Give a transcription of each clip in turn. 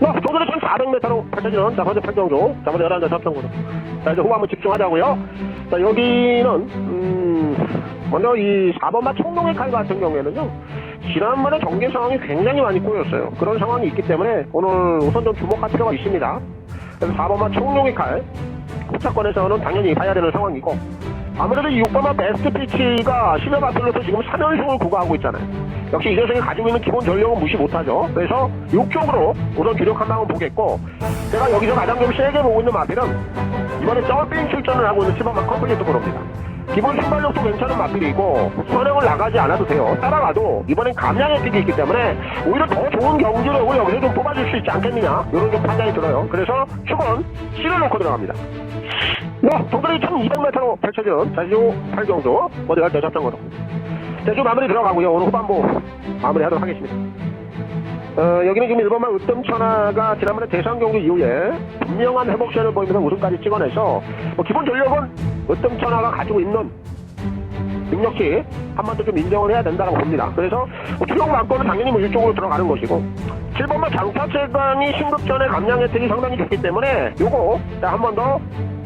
오늘은 1400m로 펼쳐지는 자, 현재 팔경주. 자, 먼저 11자 접전구도. 자, 이제 후보 한번 집중하자고요. 자, 여기는, 먼저 이 4번마 총동의 칼 같은 경우에는요, 지난번에 경기 상황이 굉장히 많이 꼬였어요. 그런 상황이 있기 때문에 오늘 우선 좀 주목할 필요가 있습니다. 그래서 4번마 총동의 칼, 후차권에서는 당연히 봐야 되는 상황이고, 아무래도 이 6번마 베스트 피치가 10여 바틀로서 지금 3연승을 구가하고 있잖아요. 역시 이 녀석이 가지고 있는 기본 전력은 무시 못하죠. 그래서 6쪽으로 우선 주력한다 한번 보겠고, 제가 여기서 가장 좀 세게 보고 있는 마필은 이번에 점핑 출전을 하고 있는 7번마 컴플리트 브로입니다. 기본 순발력도 괜찮은 마필이고 선행을 나가지 않아도 돼요. 따라가도 이번엔 감량의 픽이 있기 때문에 오히려 더 좋은 경주력을 여기서 좀 뽑아줄 수 있지 않겠느냐, 이런 좀 판단이 들어요. 그래서 추건 C를 놓고 들어갑니다. 동전이 1200m로 펼쳐진 제주 8경주 모두 10대 접전거도. 제주 마무리 들어가고요. 오늘 후반부 마무리하도록 하겠습니다. 여기는 지금 1번만 으뜸천하가 지난번에 대상경주 이후에 분명한 회복션을 보이면서 우승까지 찍어내서 기본 전력은 으뜸천하가 가지고 있는 능력치 한 번 더 좀 인정을 해야 된다고 봅니다. 그래서 주력 왕권은 당연히 이쪽으로 들어가는 것이고, 7번만 장타체강이 신급전의 감량 혜택이 상당히 좋기 때문에 요거 한 번 더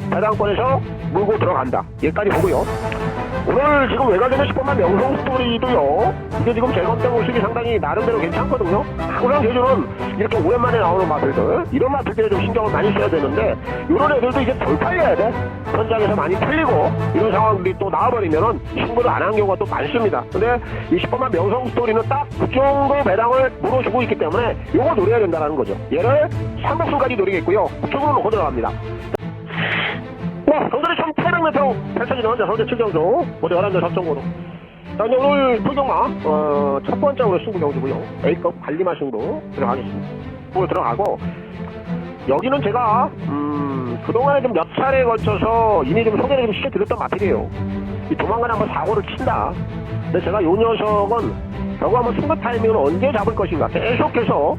배당권에서 물고 들어간다, 여기까지 보고요. 오늘 지금 외곽에는 10번만 명성 스토리도요, 이게 지금 재검대 모습이 상당히 나름대로 괜찮거든요. 항상 제주는 이렇게 오랜만에 나오는 마필들, 이런 마필들에 좀 신경을 많이 써야 되는데, 이런 애들도 이제 덜 팔려야 돼. 현장에서 많이 팔리고 이런 상황들이 또 나와버리면은 신고를 안 한 경우가 또 많습니다. 근데 이 10번만 명성 스토리는 딱 그 정도 배당을 물어주고 있기 때문에 요거 노려야 된다는 거죠. 얘를 3복승까지 노리겠고요. 그쪽으로 놓고 들어갑니다. 경선이 1800m 펼쳐지는 현재 7경주 모두 11대 접전구도. 자, 이제 오늘 풀경마 첫 번째로 승부 경주고요. A급 관리마 승부 들어가겠습니다. 오늘 들어가고, 여기는 제가 그동안에 좀 몇 차례에 걸쳐서 이미 좀 소개를 좀 시켜드렸던 마필이에요. 이 조만간 한번 사고를 친다. 근데 제가 요 녀석은 결국 한번 승부 타이밍을 언제 잡을 것인가 계속해서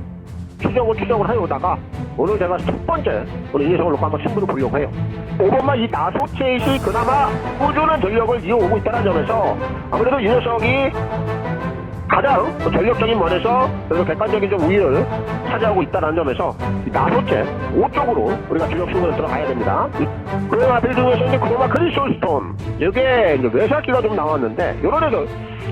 추적을 해오다가 오늘 제가 첫 번째 오늘 이 녀석을 놓고 한번 승부를 보려고 해요. 5번만 이 나소체이시 그나마 꾸준한 전력을 이어오고 있다는 점에서 아무래도 이 녀석이 가장 전력적인 면에서 그래서 객관적인 좀 우위를 차지하고 있다는 점에서 이 나소체 5쪽으로 우리가 주력 승부를 들어가야 됩니다. 그 마필 중에서 이제 그동안 크리스톤, 이게 이제 외사기가 좀 나왔는데, 요런 애들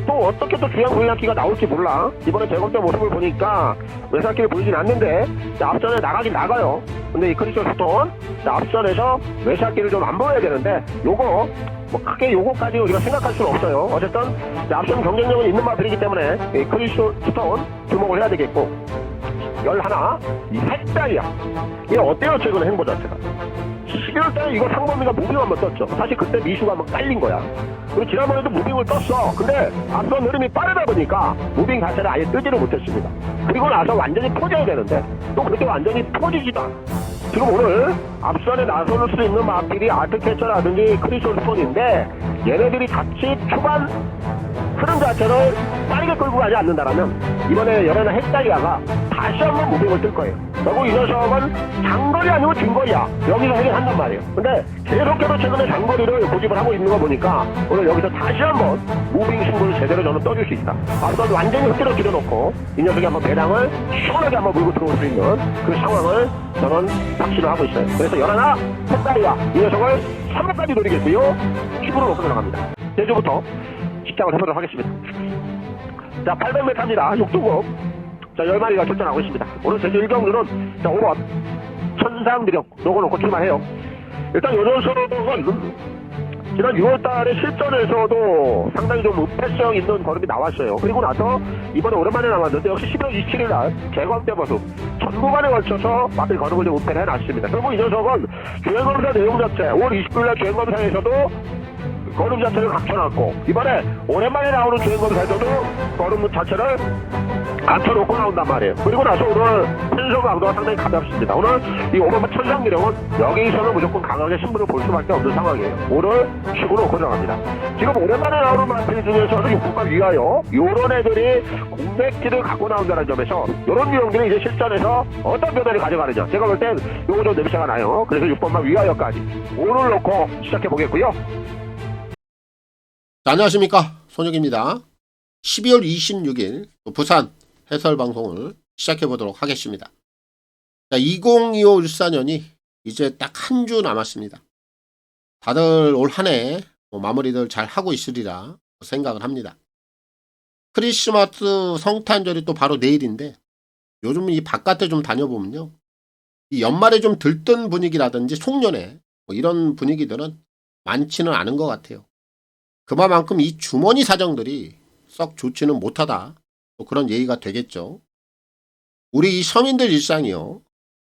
또 어떻게 또 주양 분량기가 나올지 몰라. 이번에 재검대 모습을 보니까 외사기를 보이진 않는데 앞선에 나가긴 나가요. 근데 이 크리스톤 앞선에서 외사기를 좀 안 보여야 되는데, 요거 크게 요거까지 우리가 생각할 수는 없어요. 어쨌든 앞선 경쟁력은 있는 마필이기 때문에 이 크리스톤 주목을 해야 되겠고, 11 이 햇달이야. 이게 어때요? 최근에 행보 자체가 11월달에 이거 상범이가 무빙 한번 떴죠. 사실 그때 미슈가 한번 깔린 거야. 그리고 지난번에도 무빙을 떴어. 근데 앞선 흐름이 빠르다 보니까 무빙 자체를 아예 뜨지를 못했습니다. 그리고 나서 완전히 퍼져야 되는데 또 그렇게 완전히 퍼지지도 않아. 지금 오늘 앞선에 나설 수 있는 마필이 아트캐쳐라든지 크리솔스톤인데, 얘네들이 같이 초반 흐름 자체를 빠르게 끌고 가지 않는다라면 이번에 열애나 헷다리아가 다시 한번 무빙을 뜰 거예요. 그리고 이 녀석은 장거리 아니고 중거리야. 여기서 해결한단 말이에요. 근데 계속해서 최근에 장거리를 고집을 하고 있는 거 보니까 오늘 여기서 다시 한번 무빙 승부를 제대로 저는 떠줄 수 있다. 앞선 완전히 흩뜨려 들여놓고 이 녀석이 한번 배당을 시원하게 한번 물고 들어올 수 있는 그 상황을 저는 확신을 하고 있어요. 그래서 열애나 헷다리아 이 녀석을 3번까지 노리겠고요. 킥으로 놓고 들어갑니다. 제주부터 시작을 해보도록 하겠습니다. 자, 800m입니다. 육두급. 자, 10마리가 출전하고 있습니다. 오늘 제주 1경주는 자, 5번 천상드력 요거 놓고 출마해요. 일단 요 녀석은 지난 6월달에 실전에서도 상당히 좀 우패성 있는 걸음이 나왔어요. 그리고 나서 이번에 오랜만에 나왔는데 역시 12월 27일날 개광대 모습 전구간에 걸쳐서 마필 걸음을 좀 우패를 해놨습니다. 그리고 이 녀석은 주행검사 내용 자체 5월 29일날 주행검사에서도 걸음 자체를 갖춰놨고, 이번에 오랜만에 나오는 주행검사에서도 걸음 자체를 갖춰놓고 나온단 말이에요. 그리고 나서 오늘 편성 강도가 상당히 가볍습니다. 오늘 이 5번만 천상기령은 여기서는 무조건 강하게 승부를 볼 수밖에 없는 상황이에요. 오늘 치고 놓고 들어갑니다. 지금 오랜만에 나오는 마필 중에서도 6분과 위하여 요런 애들이 공백기를 갖고 나온다는 점에서 요런 유형들이 이제 실전에서 어떤 변화를 가져가느냐, 제가 볼 땐 요거 좀 냄새가 나요. 그래서 6번만 위하여까지 오늘 놓고 시작해 보겠고요. 자, 안녕하십니까, 손혁입니다. 12월 26일 부산 해설방송을 시작해 보도록 하겠습니다. 자, 2025-14년이 이제 딱 한 주 남았습니다. 다들 올 한 해 마무리들 잘 하고 있으리라 생각을 합니다. 크리스마스 성탄절이 또 바로 내일인데 요즘 이 바깥에 좀 다녀보면요. 이 연말에 좀 들뜬 분위기라든지 송년회 이런 분위기들은 많지는 않은 것 같아요. 그만큼 이 주머니 사정들이 썩 좋지는 못하다. 또 그런 얘기가 되겠죠. 우리 이 서민들 일상이요.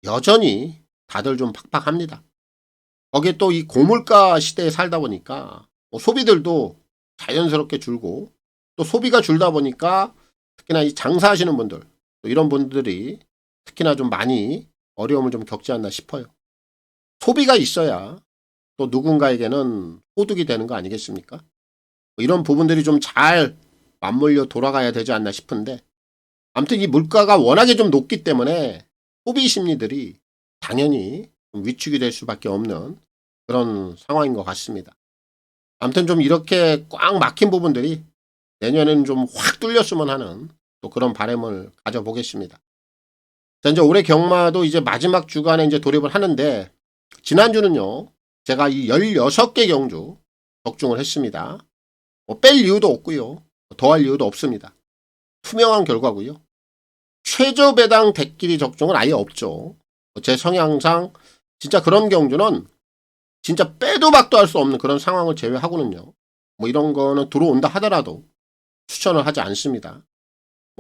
여전히 다들 좀 팍팍합니다. 거기에 또 이 고물가 시대에 살다 보니까 소비들도 자연스럽게 줄고 또 소비가 줄다 보니까 특히나 이 장사하시는 분들 또 이런 분들이 특히나 좀 많이 어려움을 좀 겪지 않나 싶어요. 소비가 있어야 또 누군가에게는 소득이 되는 거 아니겠습니까? 이런 부분들이 좀 잘 맞물려 돌아가야 되지 않나 싶은데 아무튼 이 물가가 워낙에 좀 높기 때문에 소비 심리들이 당연히 좀 위축이 될 수밖에 없는 그런 상황인 것 같습니다. 아무튼 좀 이렇게 꽉 막힌 부분들이 내년에는 좀 확 뚫렸으면 하는 또 그런 바람을 가져보겠습니다. 자, 이제 올해 경마도 이제 마지막 주간에 이제 돌입을 하는데 지난주는요. 제가 이 16개 경주 적중을 했습니다. 뺄 이유도 없고요. 더할 이유도 없습니다. 투명한 결과고요. 최저 배당 대끼리 적중은 아예 없죠. 제 성향상 진짜 그런 경주는 진짜 빼도 박도 할 수 없는 그런 상황을 제외하고는요. 이런 거는 들어온다 하더라도 추천을 하지 않습니다.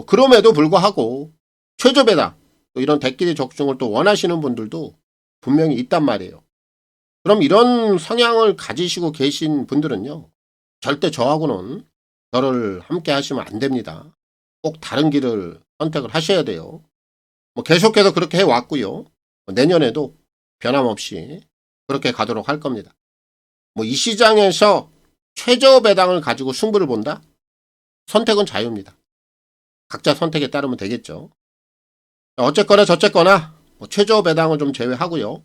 그럼에도 불구하고 최저 배당 또 이런 대끼리 적중을 또 원하시는 분들도 분명히 있단 말이에요. 그럼 이런 성향을 가지시고 계신 분들은요. 절대 저하고는 저를 함께 하시면 안 됩니다. 꼭 다른 길을 선택을 하셔야 돼요. 계속해서 그렇게 해왔고요. 내년에도 변함없이 그렇게 가도록 할 겁니다. 이 시장에서 최저 배당을 가지고 승부를 본다? 선택은 자유입니다. 각자 선택에 따르면 되겠죠. 어쨌거나 저쨌거나 최저 배당을 좀 제외하고요.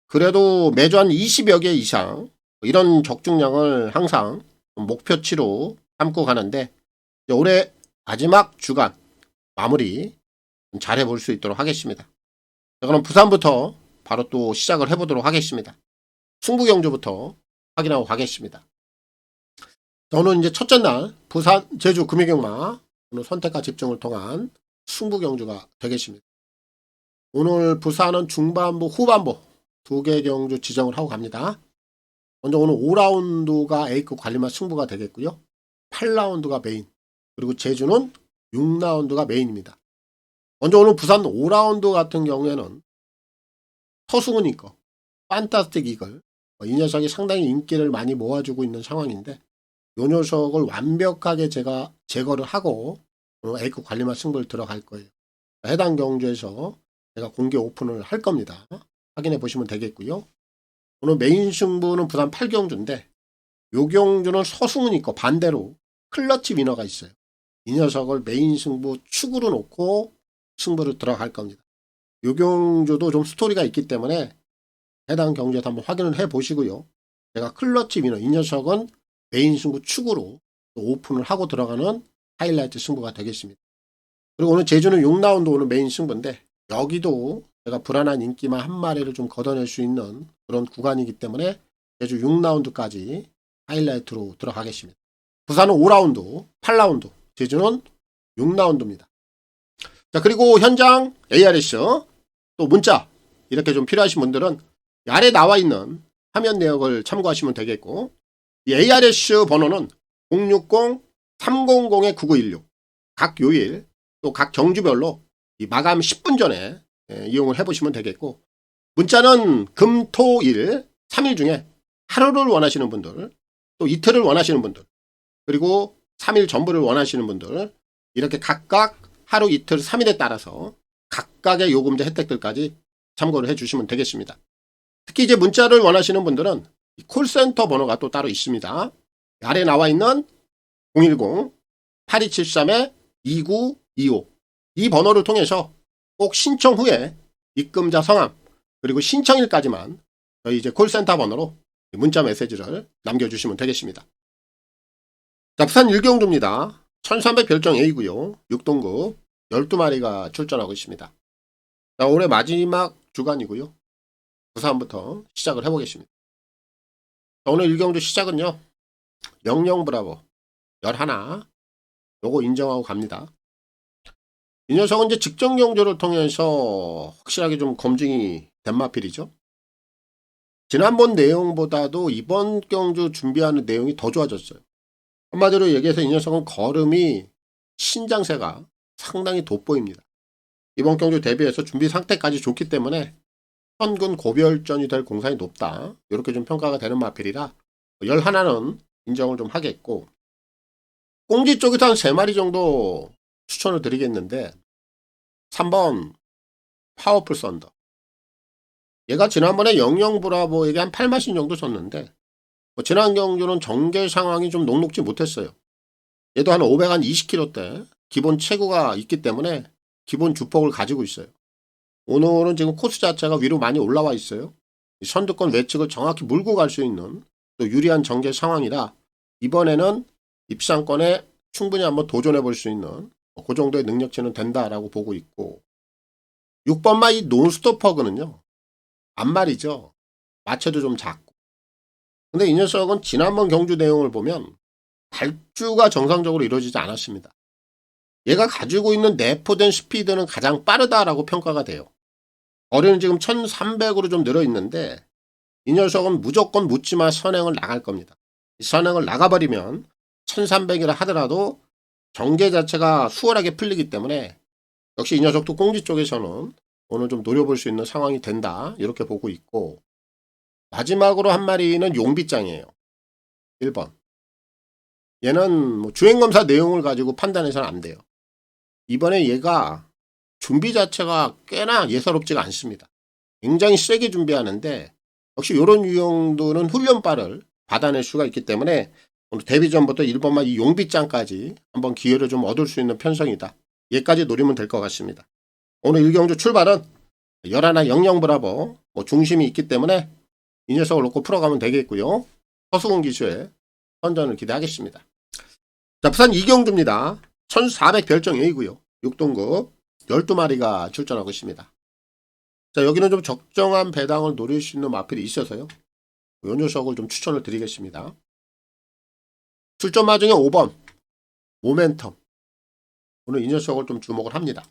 그래도 매주 한 20여 개 이상 이런 적중량을 항상 목표치로 삼고 가는데 올해 마지막 주간 마무리 잘 해볼 수 있도록 하겠습니다. 자, 그럼 부산부터 바로 또 시작을 해보도록 하겠습니다. 승부 경주부터 확인하고 가겠습니다. 자, 오늘 이제 첫째 날 부산 제주 금이경마 오늘 선택과 집중을 통한 승부 경주가 되겠습니다. 오늘 부산은 중반부 후반부 두 개 경주 지정을 하고 갑니다. 먼저 오늘 5라운드가 A급 관리마 승부가 되겠고요. 8라운드가 메인 그리고 제주는 6라운드가 메인입니다. 먼저 오늘 부산 5라운드 같은 경우에는 서승훈 이거 판타스틱 이글 이 녀석이 상당히 인기를 많이 모아주고 있는 상황인데 이 녀석을 완벽하게 제가 제거를 하고 오늘 A급 관리마 승부를 들어갈 거예요. 해당 경주에서 제가 공개 오픈을 할 겁니다. 확인해 보시면 되겠고요. 오늘 메인 승부는 부산 8경주인데 요 경주는 서승훈 있고 반대로 클러치 위너가 있어요. 이 녀석을 메인 승부 축으로 놓고 승부를 들어갈 겁니다. 요 경주도 좀 스토리가 있기 때문에 해당 경주에서 한번 확인을 해 보시고요. 제가 클러치 위너 이 녀석은 메인 승부 축으로 오픈을 하고 들어가는 하이라이트 승부가 되겠습니다. 그리고 오늘 제주는 6라운드 오늘 메인 승부인데 여기도 제가 불안한 인기만 한 마리를 좀 걷어낼 수 있는 그런 구간이기 때문에 제주 6라운드까지 하이라이트로 들어가겠습니다. 부산은 5라운드, 8라운드, 제주는 6라운드입니다. 자, 그리고 현장 ARS 또 문자 이렇게 좀 필요하신 분들은 아래 나와 있는 화면 내역을 참고하시면 되겠고 이 ARS 번호는 060-300-9916 각 요일 또 각 경주별로 이 마감 10분 전에 이용을 해보시면 되겠고 문자는 금, 토, 일 3일 중에 하루를 원하시는 분들 또 이틀을 원하시는 분들 그리고 3일 전부를 원하시는 분들 이렇게 각각 하루 이틀 3일에 따라서 각각의 요금제 혜택들까지 참고를 해주시면 되겠습니다. 특히 이제 문자를 원하시는 분들은 콜센터 번호가 또 따로 있습니다. 아래 나와 있는 010-8273-2925 이 번호를 통해서 꼭 신청 후에 입금자 성함 그리고 신청일까지만 저희 이제 콜센터 번호로 문자 메시지를 남겨주시면 되겠습니다. 자, 부산 1경주입니다. 1300 별정 A고요. 6등급 12마리가 출전하고 있습니다. 자, 올해 마지막 주간이고요. 부산부터 시작을 해보겠습니다. 자, 오늘 1경주 시작은요. 00 브라보 11 요거 인정하고 갑니다. 이 녀석은 이제 직전 경주를 통해서 확실하게 좀 검증이 된 마필이죠. 지난번 내용보다도 이번 경주 준비하는 내용이 더 좋아졌어요. 한마디로 얘기해서 이 녀석은 걸음이 신장세가 상당히 돋보입니다. 이번 경주 대비해서 준비 상태까지 좋기 때문에 현근 고별전이 될 공산이 높다. 이렇게 좀 평가가 되는 마필이라 11는 인정을 좀 하겠고, 꽁지 쪽에서 한 3마리 정도 추천을 드리겠는데 3번 파워풀 썬더. 얘가 지난번에 00 브라보에게 한 8마신 정도 줬는데 지난 경주는 정계 상황이 좀 녹록지 못했어요. 얘도 한 520kg대 기본 체구가 있기 때문에 기본 주폭을 가지고 있어요. 오늘은 지금 코스 자체가 위로 많이 올라와 있어요. 선두권 외측을 정확히 물고 갈 수 있는 또 유리한 정계 상황이라 이번에는 입상권에 충분히 한번 도전해 볼 수 있는 그 정도의 능력치는 된다라고 보고 있고, 6번마 이 논스톱퍼그는요. 앞말이죠. 마체도 좀 작고. 근데 이 녀석은 지난번 경주 내용을 보면 발주가 정상적으로 이루어지지 않았습니다. 얘가 가지고 있는 내포된 스피드는 가장 빠르다라고 평가가 돼요. 거리는 지금 1300으로 좀 늘어 있는데 이 녀석은 무조건 묻지마 선행을 나갈 겁니다. 선행을 나가버리면 1300이라 하더라도 정계 자체가 수월하게 풀리기 때문에 역시 이 녀석도 꽁지 쪽에서는 오늘 좀 노려볼 수 있는 상황이 된다. 이렇게 보고 있고, 마지막으로 한 마리는 용비장이에요. 1번. 얘는 뭐 주행검사 내용을 가지고 판단해서는 안 돼요. 이번에 얘가 준비 자체가 꽤나 예사롭지가 않습니다. 굉장히 세게 준비하는데 역시 이런 유형들은 훈련바를 받아낼 수가 있기 때문에 오늘 데뷔 전부터 1번만 이 용비장까지 한번 기회를 좀 얻을 수 있는 편성이다. 얘까지 노리면 될 것 같습니다. 오늘 1경주 출발은 11 00 브라보 중심이 있기 때문에 이 녀석을 놓고 풀어가면 되겠고요. 허수근 기수의 선전을 기대하겠습니다. 자, 부산 2경주입니다. 1400 별정 A고요. 6등급 12마리가 출전하고 있습니다. 자, 여기는 좀 적정한 배당을 노릴 수 있는 마필이 있어서요. 이 녀석을 좀 추천을 드리겠습니다. 출전 마중에 5번 모멘텀. 오늘 이 녀석을 좀 주목을 합니다.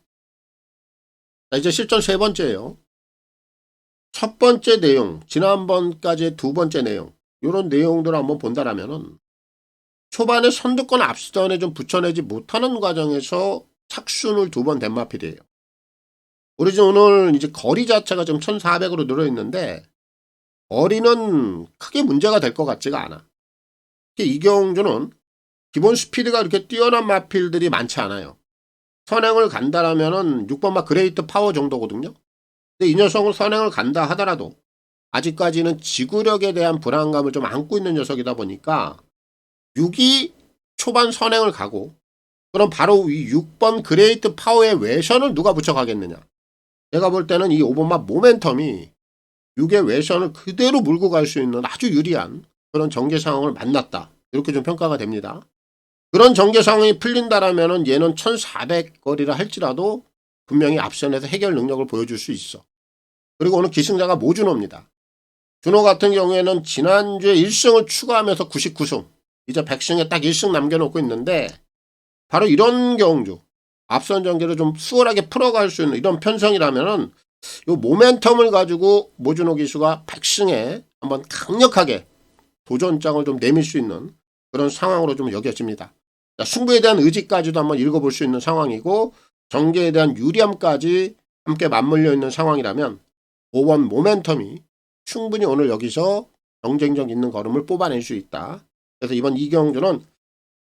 자, 이제 실전 세 번째예요. 첫 번째 내용, 지난번까지의 두 번째 내용, 이런 내용들을 한번 본다라면은 초반에 선두권 앞선에 좀 붙여내지 못하는 과정에서 착순을 2번 된 마필이에요. 우리 지금 오늘 이제 거리 자체가 좀 1400으로 늘어 있는데 거리는 크게 문제가 될 것 같지가 않아. 이 경주는 기본 스피드가 이렇게 뛰어난 마필들이 많지 않아요. 선행을 간다라면은 6번마 그레이트 파워 정도거든요. 근데 이 녀석은 선행을 간다 하더라도 아직까지는 지구력에 대한 불안감을 좀 안고 있는 녀석이다 보니까 6이 초반 선행을 가고, 그럼 바로 이 6번 그레이트 파워의 외선을 누가 붙여가겠느냐. 제가 볼 때는 이 5번마 모멘텀이 6의 외선을 그대로 물고 갈 수 있는 아주 유리한 그런 전개 상황을 만났다. 이렇게 좀 평가가 됩니다. 그런 전개 상황이 풀린다라면은 얘는 1400 거리라 할지라도 분명히 앞선에서 해결 능력을 보여줄 수 있어. 그리고 오늘 기승자가 모준호입니다. 준호 같은 경우에는 지난주에 1승을 추가하면서 99승, 이제 100승에 딱 1승 남겨놓고 있는데 바로 이런 경주, 앞선 전개를 좀 수월하게 풀어갈 수 있는 이런 편성이라면은 이 모멘텀을 가지고 모준호 기수가 100승에 한번 강력하게 도전장을 좀 내밀 수 있는 그런 상황으로 좀 여겨집니다. 승부에 대한 의지까지도 한번 읽어볼 수 있는 상황이고, 전개에 대한 유리함까지 함께 맞물려 있는 상황이라면 5번 모멘텀이 충분히 오늘 여기서 경쟁력 있는 걸음을 뽑아낼 수 있다. 그래서 이번 2경주는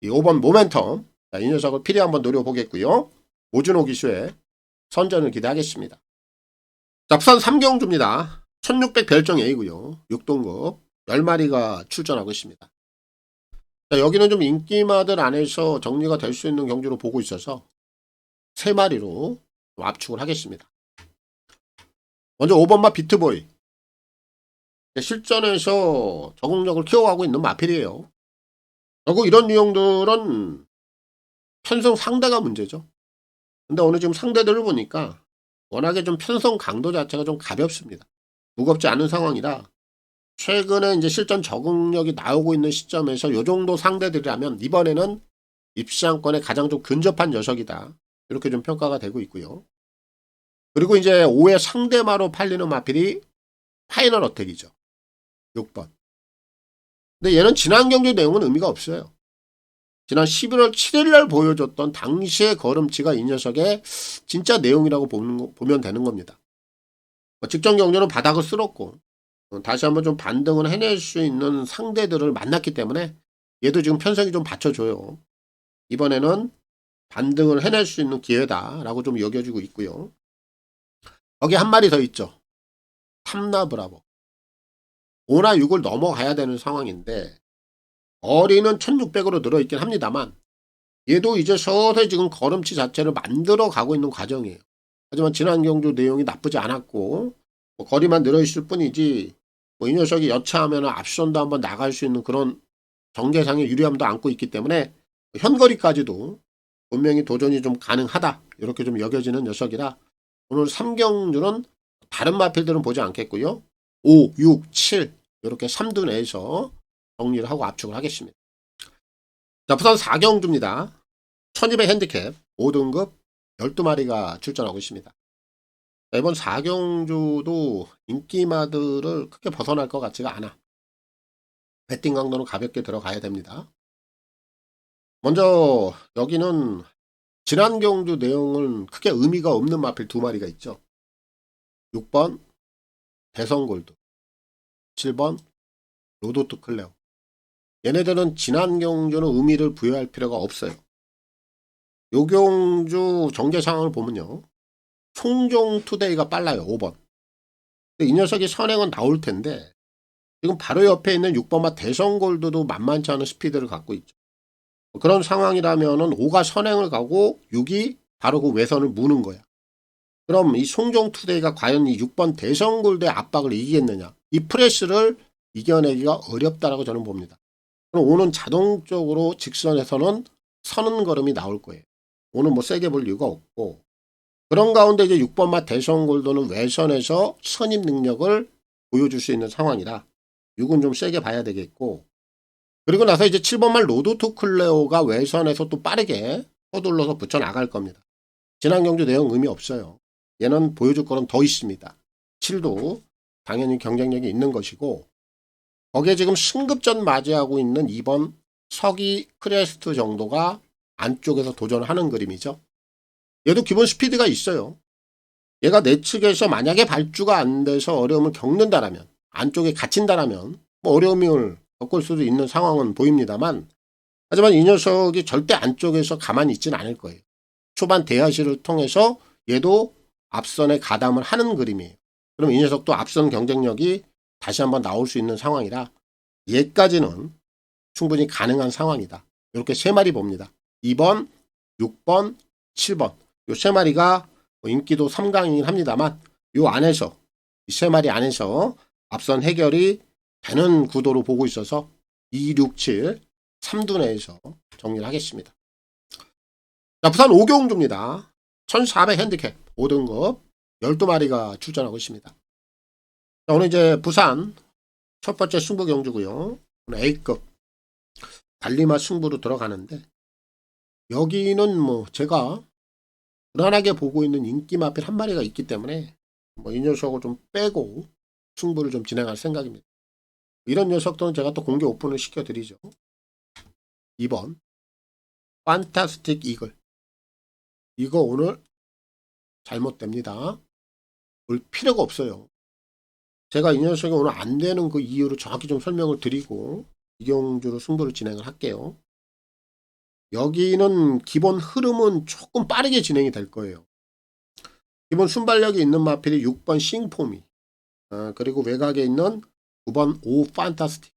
이 5번 모멘텀, 이 녀석을 필히 한번 노려보겠고요. 모준호 기수의 선전을 기대하겠습니다. 자, 부산 3경주입니다. 1600 별정 A고요. 6등급 10마리가 출전하고 있습니다. 자, 여기는 좀 인기마들 안에서 정리가 될 수 있는 경주로 보고 있어서 3마리로 압축을 하겠습니다. 먼저 5번마 비트보이. 실전에서 적응력을 키워가고 있는 마필이에요. 결국 이런 유형들은 편성 상대가 문제죠. 근데 오늘 지금 상대들을 보니까 워낙에 좀 편성 강도 자체가 좀 가볍습니다. 무겁지 않은 상황이라 최근에 이제 실전 적응력이 나오고 있는 시점에서 이 정도 상대들이라면 이번에는 입시장권에 가장 좀 근접한 녀석이다. 이렇게 좀 평가가 되고 있고요. 그리고 이제 5회 상대마로 팔리는 마필이 파이널 어택이죠. 6번. 근데 얘는 지난 경주 내용은 의미가 없어요. 지난 11월 7일 날 보여줬던 당시의 걸음치가 이 녀석의 진짜 내용이라고 보면 되는 겁니다. 직전 경주는 바닥을 쓸었고 다시 한번 좀 반등을 해낼 수 있는 상대들을 만났기 때문에 얘도 지금 편성이 좀 받쳐줘요. 이번에는 반등을 해낼 수 있는 기회다라고 좀 여겨지고 있고요. 여기 한 마리 더 있죠. 탐나브라보. 5나 6을 넘어가야 되는 상황인데 어리는 1600으로 늘어있긴 합니다만 얘도 이제 서서히 지금 걸음치 자체를 만들어 가고 있는 과정이에요. 하지만 지난 경주 내용이 나쁘지 않았고 거리만 늘어있을 뿐이지 이 녀석이 여차하면 앞선도 한번 나갈 수 있는 그런 경계상의 유리함도 안고 있기 때문에 현거리까지도 분명히 도전이 좀 가능하다. 이렇게 좀 여겨지는 녀석이라 오늘 3경주는 다른 마필들은 보지 않겠고요. 5, 6, 7 이렇게 3두 내에서 정리를 하고 압축을 하겠습니다. 자, 부산 4경주입니다. 1200 핸디캡 5등급 12마리가 출전하고 있습니다. 자, 이번 4경주도 인기마들을 크게 벗어날 것 같지가 않아. 배팅 강도는 가볍게 들어가야 됩니다. 먼저 여기는 지난 경주 내용은 크게 의미가 없는 마필 2마리가 있죠. 6번 대성골드, 7번 로도트 클레오. 얘네들은 지난 경주는 의미를 부여할 필요가 없어요. 요 경주 전개 상황을 보면요. 총종 투데이가 빨라요. 5번. 근데 이 녀석이 선행은 나올 텐데 지금 바로 옆에 있는 6번마 대성골드도 만만치 않은 스피드를 갖고 있죠. 그런 상황이라면은 5가 선행을 가고 6이 바로 그 외선을 무는 거야. 그럼 이 송종 투데이가 과연 이 6번 대성골드의 압박을 이기겠느냐? 이 프레스를 이겨내기가 어렵다라고 저는 봅니다. 그럼 5는 자동적으로 직선에서는 서는 걸음이 나올 거예요. 5는 뭐 세게 볼 이유가 없고 그런 가운데 이제 6번마 대성골드는 외선에서 선임 능력을 보여줄 수 있는 상황이라 6은 좀 세게 봐야 되겠고 그리고 나서 이제 7번말 로도트 클레오가 외선에서 또 빠르게 서둘러서 붙여 나갈 겁니다. 지난 경주 내용 의미 없어요. 얘는 보여줄 거는 더 있습니다. 7도 당연히 경쟁력이 있는 것이고 거기에 지금 승급전 맞이하고 있는 2번 서기 크레스트 정도가 안쪽에서 도전을 하는 그림이죠. 얘도 기본 스피드가 있어요. 얘가 내 측에서 만약에 발주가 안 돼서 어려움을 겪는다라면 안쪽에 갇힌다라면 뭐 어려움을 겪을 수도 있는 상황은 보입니다만 하지만 이 녀석이 절대 안쪽에서 가만히 있지는 않을 거예요. 초반 대하시를 통해서 얘도 앞선에 가담을 하는 그림이에요. 그럼 이 녀석도 앞선 경쟁력이 다시 한번 나올 수 있는 상황이라 얘까지는 충분히 가능한 상황이다. 이렇게 세 마리 봅니다. 2번, 6번, 7번 이 세 마리가 인기도 3강이긴 합니다만 이 안에서 이 세 마리 안에서 앞선 해결이 되는 구도로 보고 있어서 2, 6, 7 3두 내에서 정리를 하겠습니다. 자, 부산 5경주입니다. 1400 핸디캡 5등급 12마리가 출전하고 있습니다. 자, 오늘 이제 부산 첫 번째 승부 경주고요. 오늘 A급 달리마 승부로 들어가는데 여기는 뭐 제가 불안하게 보고 있는 인기 마필 한 마리가 있기 때문에 뭐 이 녀석을 좀 빼고 승부를 좀 진행할 생각입니다. 이런 녀석들은 제가 또 공개 오픈을 시켜드리죠. 2번 판타스틱 이글. 이거 오늘 잘못됩니다. 볼 필요가 없어요. 제가 이 녀석이 오늘 안 되는 그 이유를 정확히 좀 설명을 드리고 이경주로 승부를 진행을 할게요. 여기는 기본 흐름은 조금 빠르게 진행이 될 거예요. 기본 순발력이 있는 마필이 6번 싱포미 그리고 외곽에 있는 9번 오 판타스틱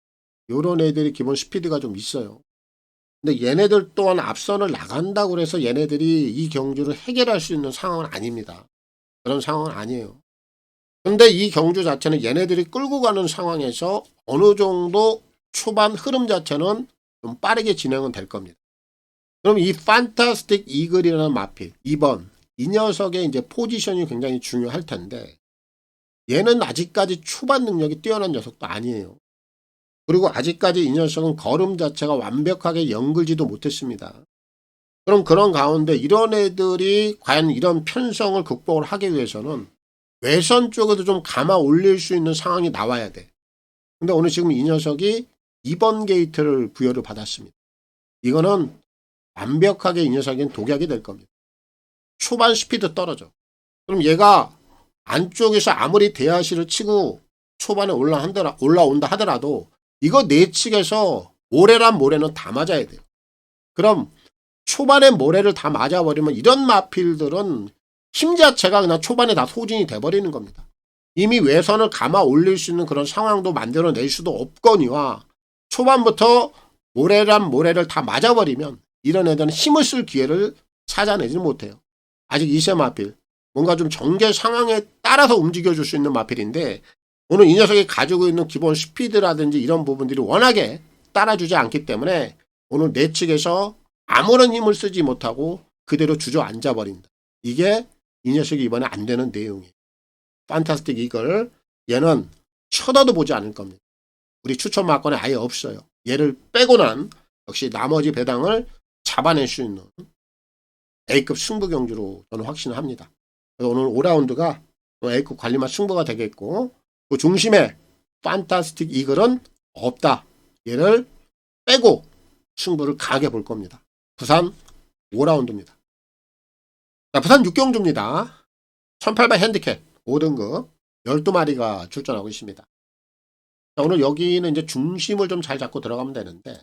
요런 애들이 기본 스피드가 좀 있어요. 근데 얘네들 또한 앞선을 나간다고 해서 얘네들이 이 경주를 해결할 수 있는 상황은 아닙니다. 그런 상황은 아니에요. 근데 이 경주 자체는 얘네들이 끌고 가는 상황에서 어느 정도 초반 흐름 자체는 좀 빠르게 진행은 될 겁니다. 그럼 이 판타스틱 이글이라는 마필 2번 이 녀석의 이제 포지션이 굉장히 중요할 텐데 얘는 아직까지 초반 능력이 뛰어난 녀석도 아니에요. 그리고 아직까지 이 녀석은 걸음 자체가 완벽하게 연글지도 못했습니다. 그럼 그런 가운데 이런 애들이 과연 이런 편성을 극복을 하기 위해서는 외선 쪽에도 좀 감아 올릴 수 있는 상황이 나와야 돼. 근데 오늘 지금 이 녀석이 2번 게이트를 부여를 받았습니다. 이거는 완벽하게 이 녀석은 독약이 될 겁니다. 초반 스피드 떨어져. 그럼 얘가 안쪽에서 아무리 대하시를 치고 초반에 올라온다 하더라도 이거 내측에서 모래란 모래는 다 맞아야 돼요. 그럼 초반에 모래를 다 맞아버리면 이런 마필들은 힘 자체가 그냥 초반에 다 소진이 돼버리는 겁니다. 이미 외선을 감아 올릴 수 있는 그런 상황도 만들어낼 수도 없거니와 초반부터 모래란 모래를 다 맞아버리면 이런 애들은 힘을 쓸 기회를 찾아내지 못해요. 아직 2세 마필. 뭔가 좀 전개 상황에 따라서 움직여줄 수 있는 마필인데 오늘 이 녀석이 가지고 있는 기본 스피드라든지 이런 부분들이 워낙에 따라주지 않기 때문에 오늘 내측에서 아무런 힘을 쓰지 못하고 그대로 주저앉아 버린다. 이게 이 녀석이 이번에 안 되는 내용이에요. 판타스틱 이글 얘는 쳐다도 보지 않을 겁니다. 우리 추천 마건에 아예 없어요. 얘를 빼고는 역시 나머지 배당을 잡아낼 수 있는 A급 승부 경주로 저는 확신을 합니다. 그래서 오늘 5라운드가 A급 관리만 승부가 되겠고 그 중심에 판타스틱 이글은 없다. 얘를 빼고 승부를 강하게 볼 겁니다. 부산 5라운드입니다. 자, 부산 6경주입니다. 1800 핸디캡 5등급 12마리가 출전하고 있습니다. 자, 오늘 여기는 이제 중심을 좀 잘 잡고 들어가면 되는데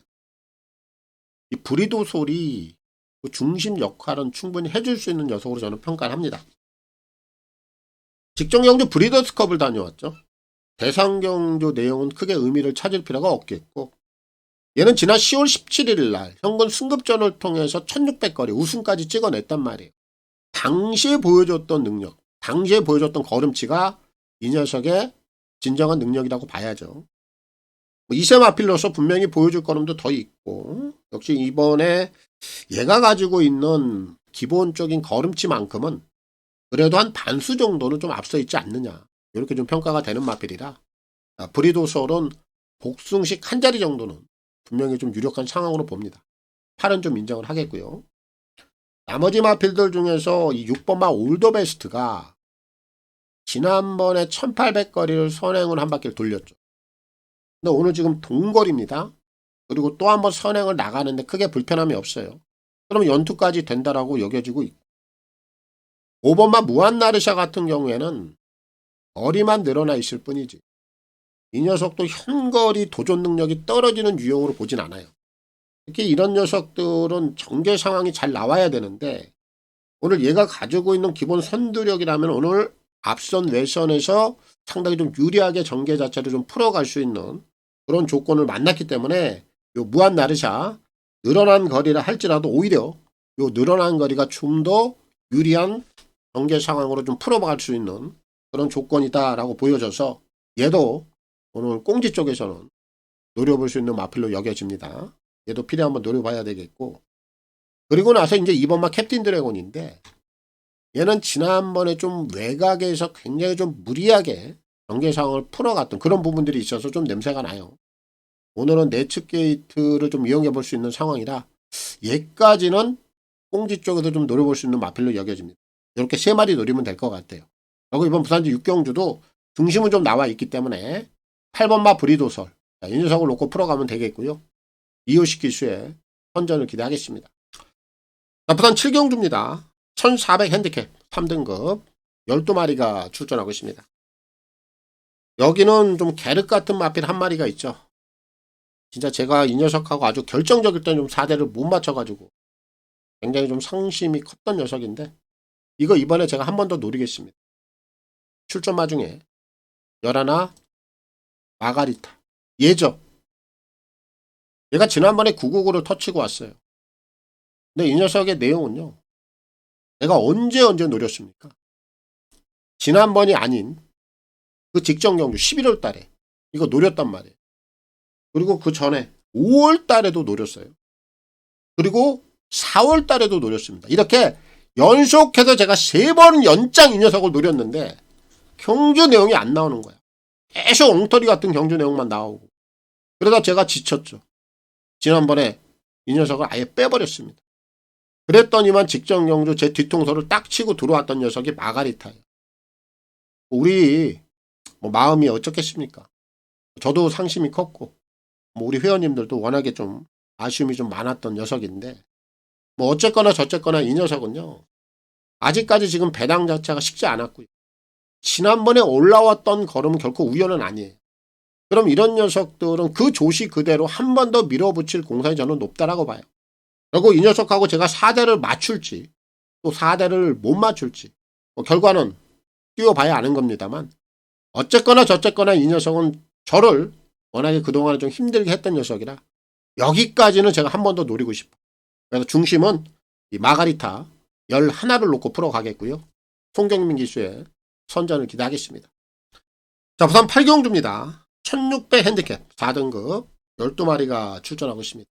이 브리도 솔이 그 중심 역할은 충분히 해줄 수 있는 녀석으로 저는 평가를 합니다. 직전 경주 브리더스컵을 다녀왔죠. 대상 경주 내용은 크게 의미를 찾을 필요가 없겠고 얘는 지난 10월 17일 날 현군 승급전을 통해서 1600거리 우승까지 찍어냈단 말이에요. 당시에 보여줬던 능력, 당시에 보여줬던 걸음치가 이 녀석의 진정한 능력이라고 봐야죠. 2세 마필로서 분명히 보여줄 걸음도 더 있고 역시 이번에 얘가 가지고 있는 기본적인 걸음치만큼은 그래도 한 반수 정도는 좀 앞서 있지 않느냐 이렇게 좀 평가가 되는 마필이라 브리도솔은 복숭식 한 자리 정도는 분명히 좀 유력한 상황으로 봅니다. 8은 좀 인정을 하겠고요. 나머지 마필들 중에서 이 6번마 올더베스트가 지난번에 1800거리를 선행을 한 바퀴를 돌렸죠. 근데 오늘 지금 동거리입니다. 그리고 또 한번 선행을 나가는데 크게 불편함이 없어요. 그러면 연투까지 된다라고 여겨지고 있고 5번마 무한나르샤 같은 경우에는 거리만 늘어나 있을 뿐이지 이 녀석도 현거리 도전 능력이 떨어지는 유형으로 보진 않아요. 특히 이런 녀석들은 전개 상황이 잘 나와야 되는데 오늘 얘가 가지고 있는 기본 선두력이라면 오늘 앞선 외선에서 상당히 좀 유리하게 전개 자체를 좀 풀어갈 수 있는 그런 조건을 만났기 때문에 요 무한나르샤 늘어난 거리를 할지라도 오히려 요 늘어난 거리가 좀 더 유리한 전개 상황으로 좀 풀어갈 수 있는 그런 조건이다라고 보여져서 얘도 오늘 꽁지 쪽에서는 노려볼 수 있는 마필로 여겨집니다. 얘도 필요 한번 노려봐야 되겠고 그리고 나서 이제 2번마 캡틴 드래곤인데 얘는 지난번에 좀 외곽에서 굉장히 좀 무리하게 전개 상황을 풀어갔던 그런 부분들이 있어서 좀 냄새가 나요. 오늘은 내측 게이트를 좀 이용해 볼 수 있는 상황이라 얘까지는 꽁지 쪽에도 좀 노려볼 수 있는 마필로 여겨집니다. 이렇게 3마리 노리면 될 것 같아요. 그리고 이번 부산주 6경주도 중심은 좀 나와 있기 때문에 8번마 브리도설 이 녀석을 놓고 풀어가면 되겠고요. 이호시키 수의 선전을 기대하겠습니다. 자, 부산 7경주입니다. 1400 핸디캡 3등급 12마리가 출전하고 있습니다. 여기는 좀 게륵 같은 마필 한 마리가 있죠. 진짜 제가 이 녀석하고 아주 결정적일 때 좀 4대를 못 맞춰가지고 굉장히 좀 상심이 컸던 녀석인데 이거 이번에 제가 한 번 더 노리겠습니다. 출전마 중에 11 마가리타 얘죠. 얘가 지난번에 999를 터치고 왔어요. 근데 이 녀석의 내용은요. 내가 언제 노렸습니까? 지난번이 아닌 그 직전 경주 11월 달에 이거 노렸단 말이에요. 그리고 그 전에 5월 달에도 노렸어요. 그리고 4월 달에도 노렸습니다. 이렇게 연속해서 제가 3번 연장 이 녀석을 노렸는데 경주 내용이 안 나오는 거야. 계속 엉터리 같은 경주 내용만 나오고. 그러다 제가 지쳤죠. 지난번에 이 녀석을 아예 빼버렸습니다. 그랬더니만 직전 경주 제 뒤통수를 딱 치고 들어왔던 녀석이 마가리타예요. 우리 마음이 어쩌겠습니까? 저도 상심이 컸고 우리 회원님들도 워낙에 좀 아쉬움이 좀 많았던 녀석인데 어쨌거나 저쨌거나 이 녀석은요. 아직까지 지금 배당 자체가 식지 않았고요. 지난번에 올라왔던 걸음은 결코 우연은 아니에요. 그럼 이런 녀석들은 그 조시 그대로 한 번 더 밀어붙일 공산이 저는 높다라고 봐요. 그리고 이 녀석하고 제가 4대를 맞출지 또 4대를 못 맞출지 결과는 띄워봐야 아는 겁니다만 어쨌거나 저쨌거나 이 녀석은 저를 워낙에 그동안에 좀 힘들게 했던 녀석이라 여기까지는 제가 한 번 더 노리고 싶어요. 그래서 중심은 이 마가리타 11를 놓고 풀어가겠고요. 송경민 기수의 선전을 기대하겠습니다. 자, 부산 8경주입니다. 1600 핸디캡 4등급 12마리가 출전하고 있습니다.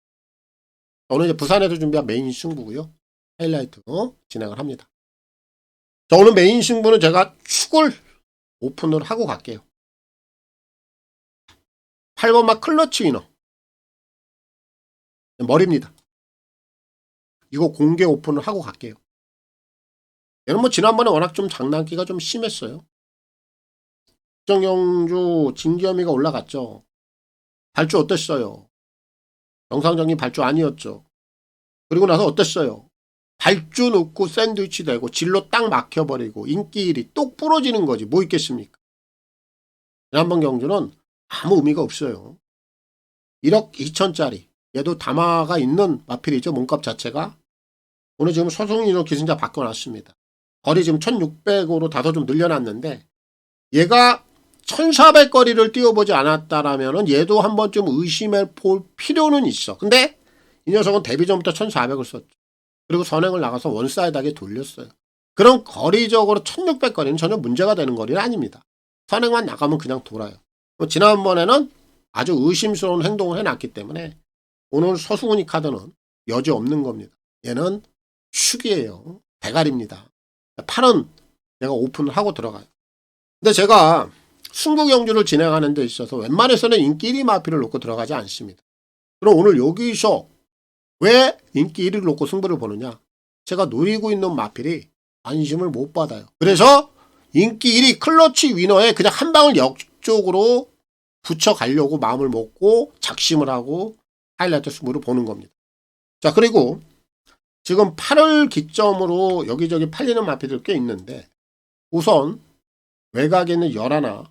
오늘 이제 부산에서 준비한 메인 승부고요. 하이라이트 진행을 합니다. 자, 오늘 메인 승부는 제가 축을 오픈을 하고 갈게요. 8번마 클러치 위너 머리입니다. 이거 공개 오픈을 하고 갈게요. 얘는 지난번에 워낙 좀 장난기가 좀 심했어요. 정경주 진기현미가 올라갔죠. 발주 어땠어요? 영상적인 발주 아니었죠. 그리고 나서 어땠어요? 발주 넣고 샌드위치 되고 진로 딱 막혀버리고 인기 1위 똑 부러지는 거지 뭐 있겠습니까? 지난번 경주는 아무 의미가 없어요. 1억 2천짜리 얘도 담화가 있는 마필이죠. 몸값 자체가. 오늘 지금 서승인으로 기승자 바꿔놨습니다. 거리 지금 1600으로 다소 좀 늘려놨는데 얘가 1400거리를 띄워보지 않았다라면 얘도 한 번쯤 의심해 볼 필요는 있어. 근데 이 녀석은 데뷔 전부터 1400을 썼죠. 그리고 선행을 나가서 원사이드하게 돌렸어요. 그럼 거리적으로 1600거리는 전혀 문제가 되는 거리는 아닙니다. 선행만 나가면 그냥 돌아요. 지난번에는 아주 의심스러운 행동을 해놨기 때문에 오늘 서승훈이 카드는 여지 없는 겁니다. 얘는 축이에요. 대가리입니다. 팔은 내가 오픈을 하고 들어가요. 근데 제가 승부 경주를 진행하는 데 있어서 웬만해서는 인기 1위 마필을 놓고 들어가지 않습니다. 그럼 오늘 여기서 왜 인기 1위를 놓고 승부를 보느냐? 제가 노리고 있는 마필이 안심을 못 받아요. 그래서 인기 1위 클러치 위너에 그냥 한 방을 역쪽으로 붙여가려고 마음을 먹고 작심을 하고 하이라이트 승부를 보는 겁니다. 자, 그리고 지금 8월 기점으로 여기저기 팔리는 마필들 꽤 있는데 우선 외곽에 있는 11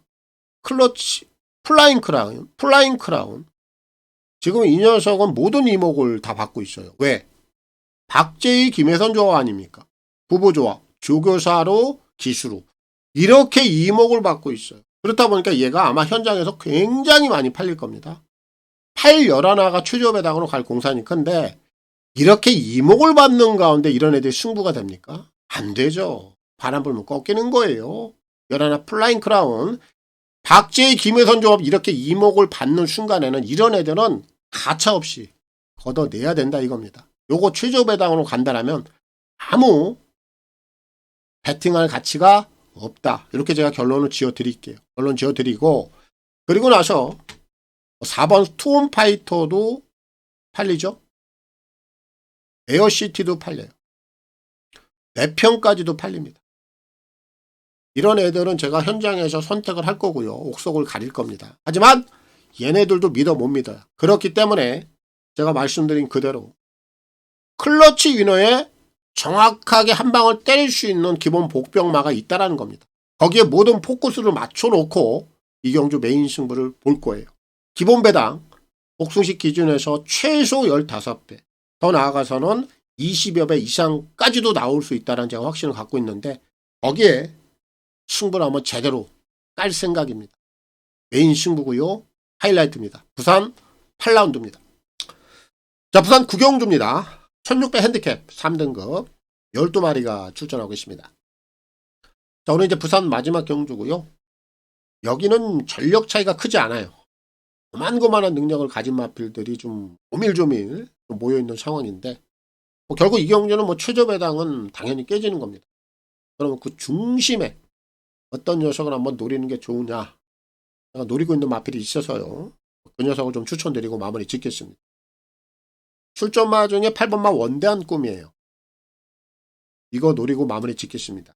클러치 플라잉 크라운 지금 이 녀석은 모든 이목을 다 받고 있어요. 왜? 박재희 김혜선 조합 아닙니까? 부부 조합 조교사로 기수로 이렇게 이목을 받고 있어요. 그렇다 보니까 얘가 아마 현장에서 굉장히 많이 팔릴 겁니다. 8, 11가 최저 배당으로 갈 공산이 큰데 이렇게 이목을 받는 가운데 이런 애들이 승부가 됩니까? 안 되죠. 바람 불면 꺾이는 거예요. 11 플라잉 크라운 박재희 김혜선 조합 이렇게 이목을 받는 순간에는 이런 애들은 가차없이 걷어내야 된다 이겁니다. 요거 최저 배당으로 간다라면 아무 배팅할 가치가 없다. 이렇게 제가 결론을 지어드릴게요. 결론 지어드리고 그리고 나서 4번 투혼파이터도 팔리죠. 에어시티도 팔려요. 내평까지도 팔립니다. 이런 애들은 제가 현장에서 선택을 할 거고요. 옥석을 가릴 겁니다. 하지만 얘네들도 믿어 못 믿어요. 그렇기 때문에 제가 말씀드린 그대로 클러치 위너에 정확하게 한 방을 때릴 수 있는 기본 복병마가 있다는 겁니다. 거기에 모든 포커스를 맞춰놓고 이경주 메인 승부를 볼 거예요. 기본 배당 복숭식 기준에서 최소 15배 더 나아가서는 20여 배 이상까지도 나올 수 있다는 제가 확신을 갖고 있는데 거기에 승부를 한번 제대로 깔 생각입니다. 메인 승부고요. 하이라이트입니다. 부산 8라운드입니다. 자, 부산 9경주입니다. 1600 핸디캡 3등급 12마리가 출전하고 있습니다. 자, 오늘 이제 부산 마지막 경주고요. 여기는 전력 차이가 크지 않아요. 고만고만한 능력을 가진 마필들이 좀 오밀조밀 모여있는 상황인데 결국 이 경주는 뭐 최저 배당은 당연히 깨지는 겁니다. 그러면 그 중심에 어떤 녀석을 한번 노리는 게 좋으냐. 제가 노리고 있는 마필이 있어서요. 그 녀석을 좀 추천드리고 마무리 짓겠습니다. 출전마 중에 8번마 원대한 꿈이에요. 이거 노리고 마무리 짓겠습니다.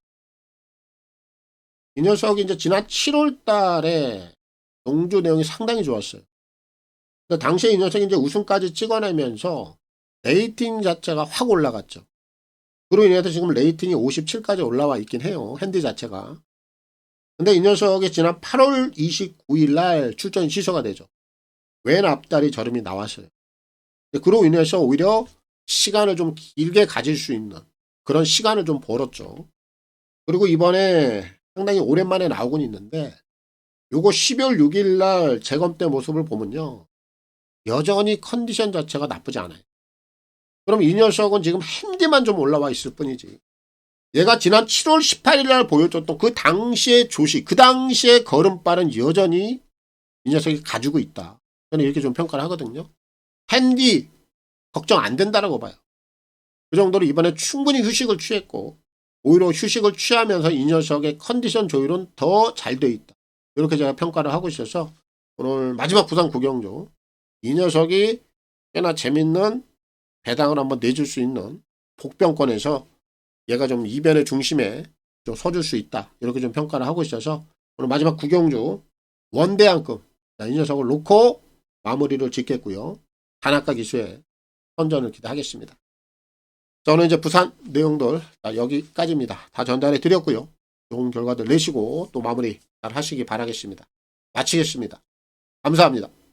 이 녀석이 이제 지난 7월 달에 경주 내용이 상당히 좋았어요. 근데 당시에 이 녀석이 이제 우승까지 찍어내면서 레이팅 자체가 확 올라갔죠. 그로 인해서 지금 레이팅이 57까지 올라와 있긴 해요. 핸디 자체가. 근데 이 녀석이 지난 8월 29일 날 출전이 취소가 되죠. 왼 앞다리 저름이 나왔어요. 그로 인해서 오히려 시간을 좀 길게 가질 수 있는 그런 시간을 좀 벌었죠. 그리고 이번에 상당히 오랜만에 나오곤 있는데 요거 12월 6일 날 재검 때 모습을 보면요. 여전히 컨디션 자체가 나쁘지 않아요. 그럼 이 녀석은 지금 핸디만 좀 올라와 있을 뿐이지. 얘가 지난 7월 18일 날 보여줬던 그 당시의 조시, 그 당시의 걸음발은 여전히 이 녀석이 가지고 있다. 저는 이렇게 좀 평가를 하거든요. 핸디 걱정 안 된다라고 봐요. 그 정도로 이번에 충분히 휴식을 취했고 오히려 휴식을 취하면서 이 녀석의 컨디션 조율은 더 잘 돼 있다. 이렇게 제가 평가를 하고 있어서 오늘 마지막 부산 구경조 이 녀석이 꽤나 재밌는 배당을 한번 내줄 수 있는 복병권에서 얘가 좀 이변의 중심에 좀 서줄 수 있다. 이렇게 좀 평가를 하고 있어서 오늘 마지막 구경주 원대한급 이 녀석을 놓고 마무리를 짓겠고요. 단아까 기수에 선전을 기대하겠습니다. 저는 이제 부산 내용들 여기까지입니다. 다 전달해 드렸고요. 좋은 결과들 내시고 또 마무리 잘 하시기 바라겠습니다. 마치겠습니다. 감사합니다.